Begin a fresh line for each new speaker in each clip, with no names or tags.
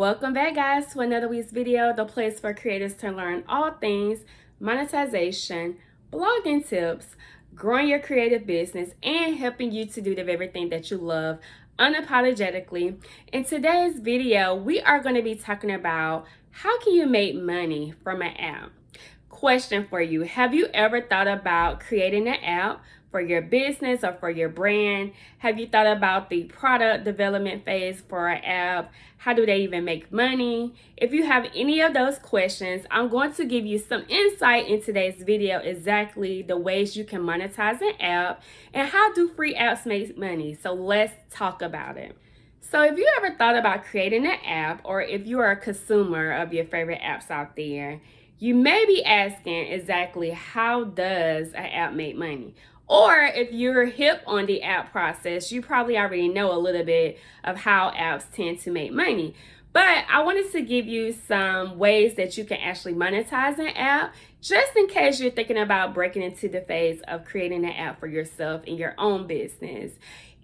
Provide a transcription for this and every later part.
Welcome back, guys, to another week's video, the place for creators to learn all things monetization, blogging tips, growing your creative business, and helping you to do the very thing that you love unapologetically. In today's video, we are going to be talking about how can you make money from an app. Question for you: have you ever thought about creating an app for your business or for your brand? Have you thought about the product development phase for an app? How do they even make money? If you have any of those questions, I'm going to give you some insight in today's video, exactly the ways you can monetize an app and how do free apps make money. So let's talk about it. So if you ever thought about creating an app, or if you are a consumer of your favorite apps out there, you may be asking exactly how does an app make money? Or if you're hip on the app process, you probably already know a little bit of how apps tend to make money. But I wanted to give you some ways that you can actually monetize an app, just in case you're thinking about breaking into the phase of creating an app for yourself in your own business.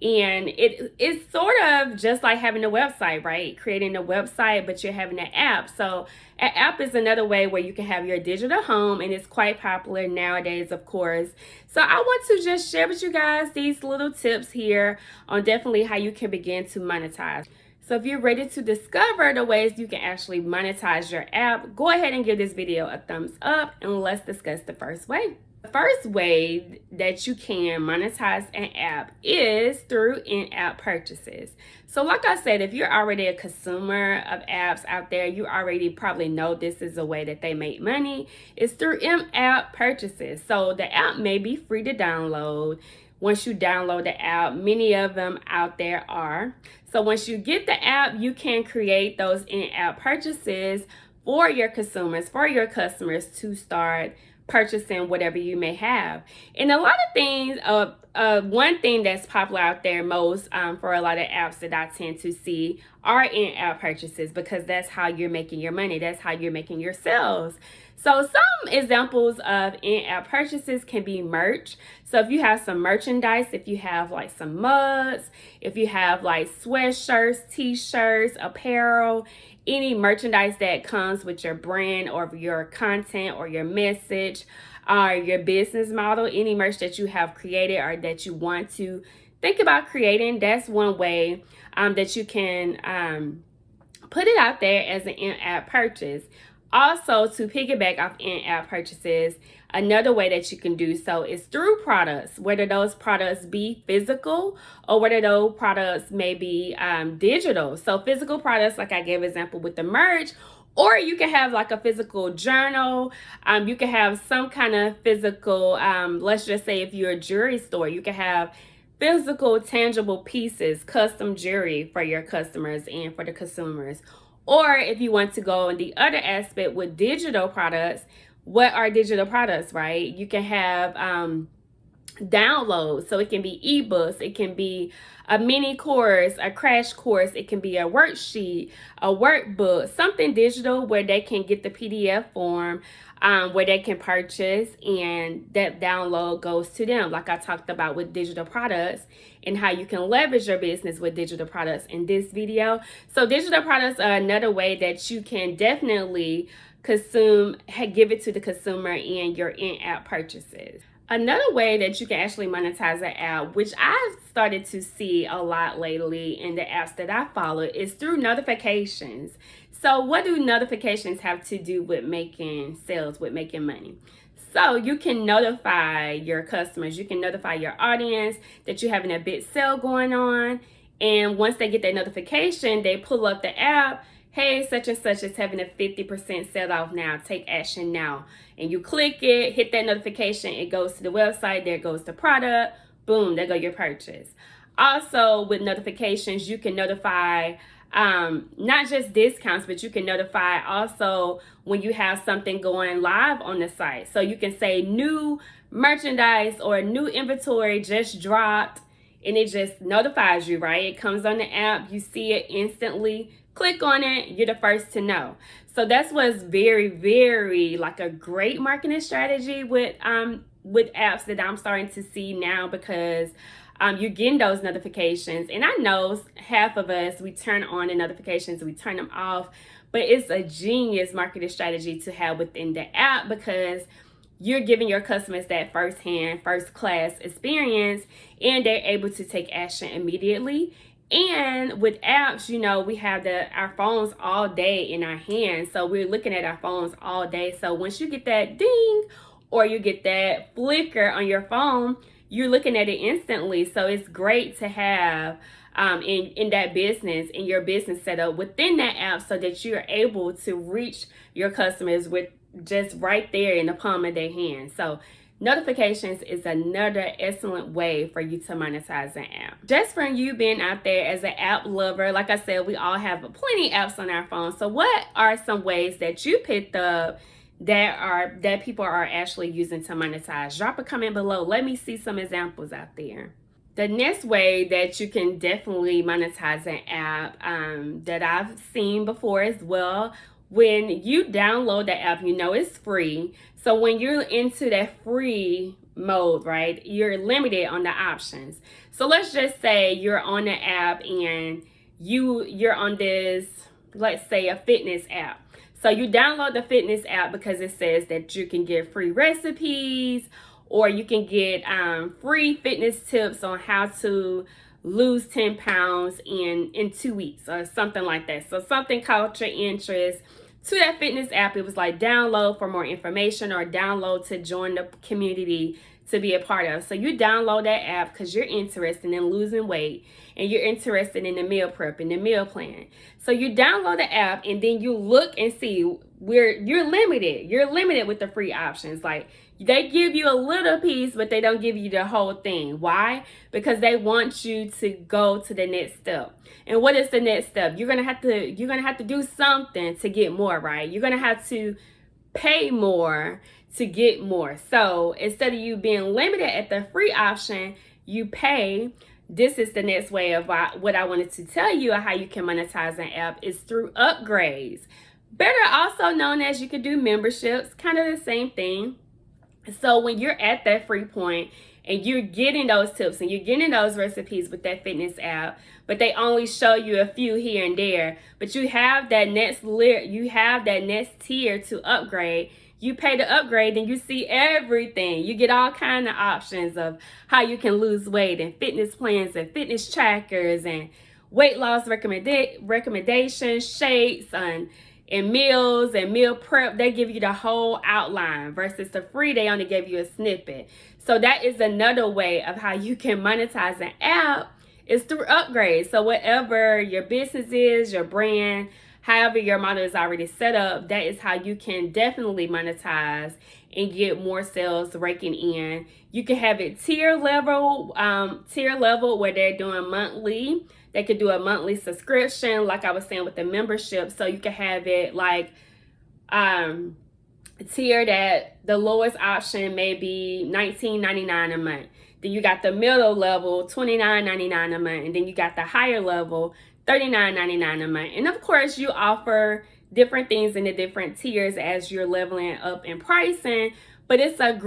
And it's sort of just like having a website, right? Creating a website, but you're having an app. So an app is another way where you can have your digital home, and it's quite popular nowadays, of course. So I want to just share with you guys these little tips here on definitely how you can begin to monetize. So if you're ready to discover the ways you can actually monetize your app, go ahead and give this video a thumbs up, and let's discuss the first way. The first way that you can monetize an app is through in-app purchases. So like I said, if you're already a consumer of apps out there, you already probably know this is a way that they make money. It's through in-app purchases. So the app may be free to download. Once you download the app, many of them out there are. So once you get the app, you can create those in-app purchases for your consumers, for your customers to start purchasing whatever you may have. And a lot of things, one thing that's popular out there most for a lot of apps that I tend to see are in-app purchases, because that's how you're making your money. That's how you're making your sales. So some examples of in-app purchases can be merch. So if you have some merchandise, if you have like some mugs, if you have like sweatshirts, t-shirts, apparel, any merchandise that comes with your brand or your content or your message or your business model, any merch that you have created or that you want to think about creating, that's one way that you can put it out there as an in-app purchase. Also, to piggyback off in-app purchases, another way that you can do so is through products, whether those products be physical or whether those products may be digital. So physical products, like I gave example with the merch, or you can have like a physical journal. You can have some kind of physical, let's just say if you're a jewelry store, you can have physical, tangible pieces, custom jewelry for your customers and for the consumers. Or if you want to go in the other aspect with digital products, what are digital products, right? You can have downloads. So it can be ebooks, it can be a mini course, a crash course, it can be a worksheet, a workbook, something digital where they can get the PDF form, where they can purchase, and that download goes to them, like I talked about with digital products and how you can leverage your business with digital products in this video. So digital products are another way that you can definitely give it to the consumer in your in-app purchases. Another way that you can actually monetize an app, which I've started to see a lot lately in the apps that I follow, is through notifications. So what do notifications have to do with making sales, with making money? So you can notify your customers, you can notify your audience that you're having a big sale going on. And once they get that notification, they pull up the app. Hey, such and such is having a 50% sale off now. Take action now. And you click it, hit that notification. It goes to the website. There goes the product. Boom, there go your purchase. Also, with notifications, you can notify not just discounts, but you can notify also when you have something going live on the site. So you can say new merchandise or new inventory just dropped, and it just notifies you, right? It comes on the app. You see it instantly. Click on it, you're the first to know. So that's what's very, very like a great marketing strategy with apps that I'm starting to see now, because you're getting those notifications. And I know half of us, we turn on the notifications, we turn them off, but it's a genius marketing strategy to have within the app, because you're giving your customers that first-hand, first-class experience, and they're able to take action immediately. And with apps, you know, we have our phones all day in our hands, so we're looking at our phones all day. So once you get that ding or you get that flicker on your phone, you're looking at it instantly. So it's great to have in that business, in your business setup within that app, so that you're able to reach your customers with just right there in the palm of their hand. So notifications is another excellent way for you to monetize an app. Just from you being out there as an app lover, like I said, we all have plenty of apps on our phone. So what are some ways that you picked up that people are actually using to monetize? Drop a comment below. Let me see some examples out there. The next way that you can definitely monetize an app that I've seen before as well, when you download the app, you know it's free. So when you're into that free mode, right, you're limited on the options. So let's just say you're on the app and you're on this, let's say, a fitness app. So you download the fitness app because it says that you can get free recipes, or you can get free fitness tips on how to lose 10 pounds in 2 weeks or something like that. So something caught your interest to that fitness app. It was like download for more information or download to join the community to be a part of. So you download that app because you're interested in losing weight and you're interested in the meal prep and the meal plan. So you download the app and then you look and see where you're limited. You're limited with the free options. Like, they give you a little piece, but they don't give you the whole thing. Why? Because they want you to go to the next step. And what is the next step? You're gonna have to do something to get more, right? You're gonna have to pay more to get more. So instead of you being limited at the free option, you pay. This is the next way of what I wanted to tell you how you can monetize an app is through upgrades. Better also known as, you could do memberships, kind of the same thing. So when you're at that free point and you're getting those tips and you're getting those recipes with that fitness app, but they only show you a few here and there, but you have that next tier to upgrade. You pay to upgrade and you see everything. You get all kind of options of how you can lose weight and fitness plans and fitness trackers and weight loss recommendations, shakes, and meals and meal prep. They give you the whole outline, versus the free, they only give you a snippet. So that is another way of how you can monetize an app, is through upgrades. So whatever your business is, your brand, however your model is already set up, that is how you can definitely monetize and get more sales raking in. You can have it tier level where they're doing monthly. They could do a monthly subscription, like I was saying with the membership. So you can have it like tier that the lowest option may be $19.99 a month. Then you got the middle level, $29.99 a month, and then you got the higher level, $39.99 a month. And of course, you offer different things in the different tiers as you're leveling up in pricing. But it's a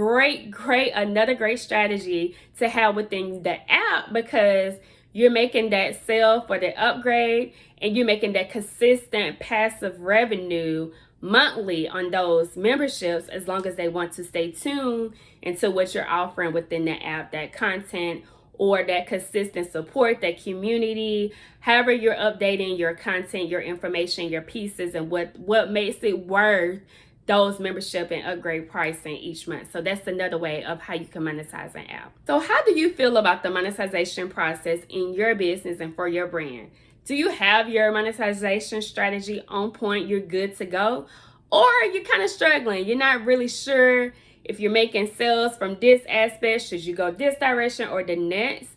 another great strategy to have within the app, because you're making that sale for the upgrade and you're making that consistent passive revenue monthly on those memberships, as long as they want to stay tuned into what you're offering within the app, that content or that consistent support, that community, however you're updating your content, your information, your pieces, and what makes it worth those membership and upgrade pricing each month. So that's another way of how you can monetize an app. So how do you feel about the monetization process in your business and for your brand? Do you have your monetization strategy on point? You're good to go? Or you're kind of struggling? You're not really sure if you're making sales from this aspect. Should you go this direction or the next?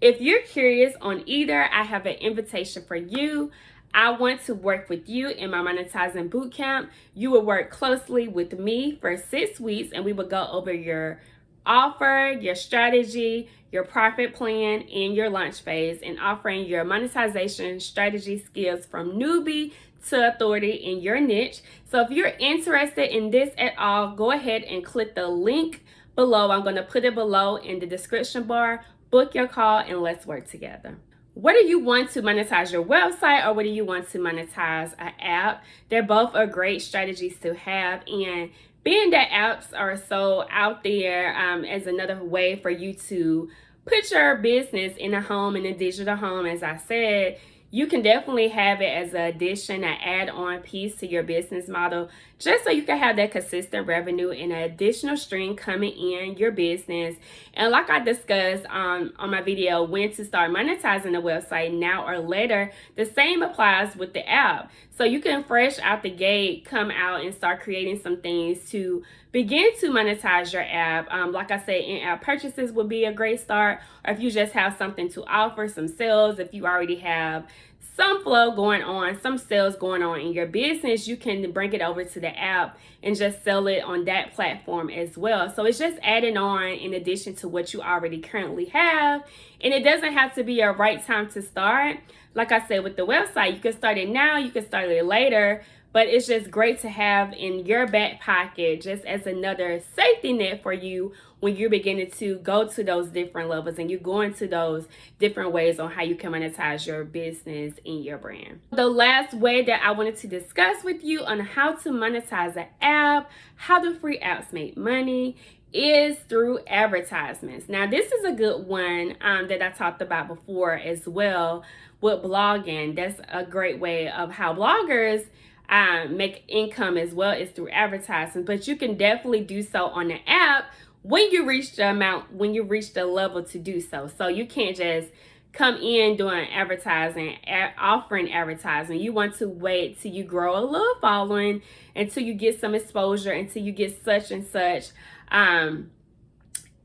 If you're curious on either, I have an invitation for you. I want to work with you in my monetizing bootcamp. You will work closely with me for 6 weeks, and we will go over your offer, your strategy, your profit plan, and your launch phase, and offering your monetization strategy skills from newbie to authority in your niche. So if you're interested in this at all, go ahead and click the link below. I'm going to put it below in the description bar. book your call and let's work together. Whether you want to monetize your website or whether you want to monetize an app, they're both are great strategies to have. And being that apps are so out there as another way for you to put your business in a home, in a digital home, as I said, you can definitely have it as an addition, an add-on piece to your business model, just so you can have that consistent revenue and an additional stream coming in your business. And like I discussed on my video, when to start monetizing the website, now or later, the same applies with the app. So you can fresh out the gate, come out and start creating some things to begin to monetize your app. Like I said, in-app purchases would be a great start, or if you just have something to offer, some sales, if you already have some flow going on, some sales going on in your business, you can bring it over to the app and just sell it on that platform as well. So it's just adding on in addition to what you already currently have. And it doesn't have to be a right time to start. Like I said, with the website, you can start it now, you can start it later, but it's just great to have in your back pocket just as another safety net for you when you're beginning to go to those different levels and you're going to those different ways on how you can monetize your business and your brand. The last way that I wanted to discuss with you on how to monetize an app, how do free apps make money, is through advertisements. Now, this is a good one that I talked about before as well with blogging. That's a great way of how bloggers make income as well, is through advertising. But you can definitely do so on the app when you reach the amount, when you reach the level to do so. So you can't just come in doing advertising, offering advertising. You want to wait till you grow a little following, until you get some exposure, until you get such and such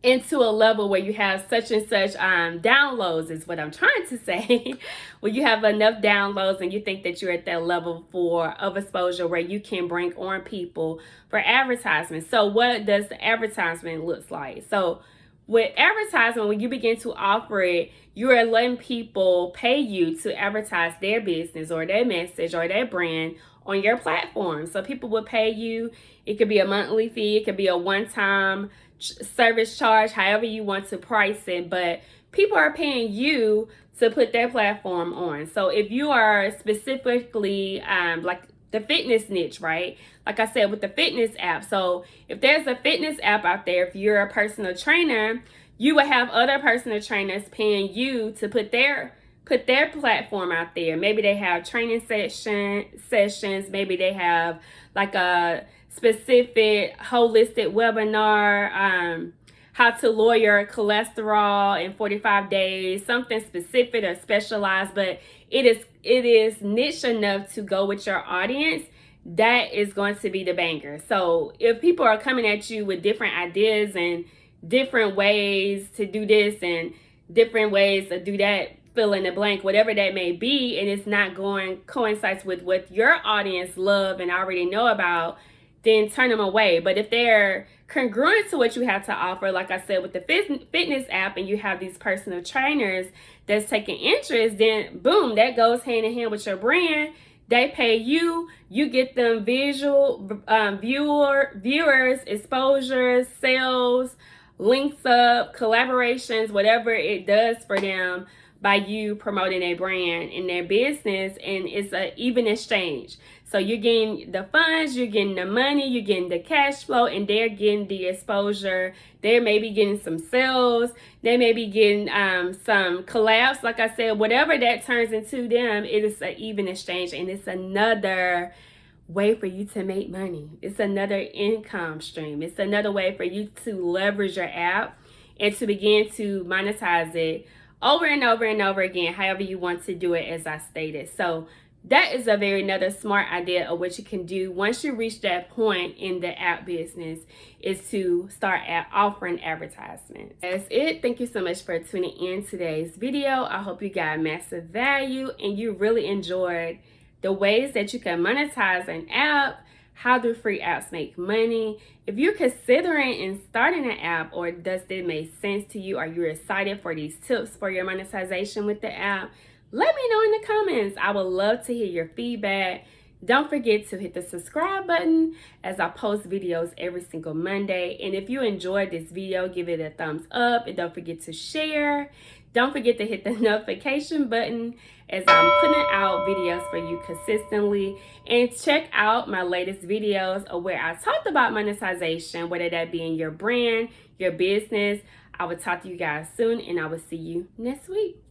into a level where you have such and such downloads, is what I'm trying to say. When you have enough downloads and you think that you're at that level of exposure where you can bring on people for advertisement. So what does the advertisement look like? So with advertisement, when you begin to offer it, you are letting people pay you to advertise their business or their message or their brand on your platform. So people will pay you. It could be a monthly fee, it could be a one-time service charge, however you want to price it, but people are paying you to put their platform on. So if you are specifically like the fitness niche, right? Like I said, with the fitness app. So if there's a fitness app out there, if you're a personal trainer, you will have other personal trainers paying you to put their platform out there. Maybe they have training sessions, maybe they have like a specific holistic webinar, how to lower your cholesterol in 45 days, something specific or specialized, but it is niche enough to go with your audience. That is going to be the banger. So if people are coming at you with different ideas and different ways to do this and different ways to do that, fill in the blank, whatever that may be, and it's not coincides with what your audience love and already know about, then turn them away. But if they're congruent to what you have to offer, like I said, with the fitness app, and you have these personal trainers that's taking interest, then boom, that goes hand in hand with your brand. They pay you, you get them visual viewers, exposures, sales, links up, collaborations, whatever it does for them by you promoting a brand in their business, and it's an even exchange. So you're getting the funds, you're getting the money, you're getting the cash flow, and they're getting the exposure. They may be getting some sales, they may be getting some collabs. Like I said, whatever that turns into them, it is an even exchange, and it's another way for you to make money. It's another income stream. It's another way for you to leverage your app and to begin to monetize it over and over and over again, however you want to do it, as I stated. So that is another smart idea of what you can do once you reach that point in the app business, is to start offering advertisements. That's it. Thank you so much for tuning in today's video. I hope you got massive value and you really enjoyed the ways that you can monetize an app. How do free apps make money? If you're considering in starting an app, or does it make sense to you? Are you excited for these tips for your monetization with the app? Let me know in the comments. I would love to hear your feedback. Don't forget to hit the subscribe button as I post videos every single Monday. And if you enjoyed this video, give it a thumbs up and don't forget to share. Don't forget to hit the notification button as I'm putting out videos for you consistently. And check out my latest videos where I talked about monetization, whether that be in your brand, your business. I will talk to you guys soon, and I will see you next week.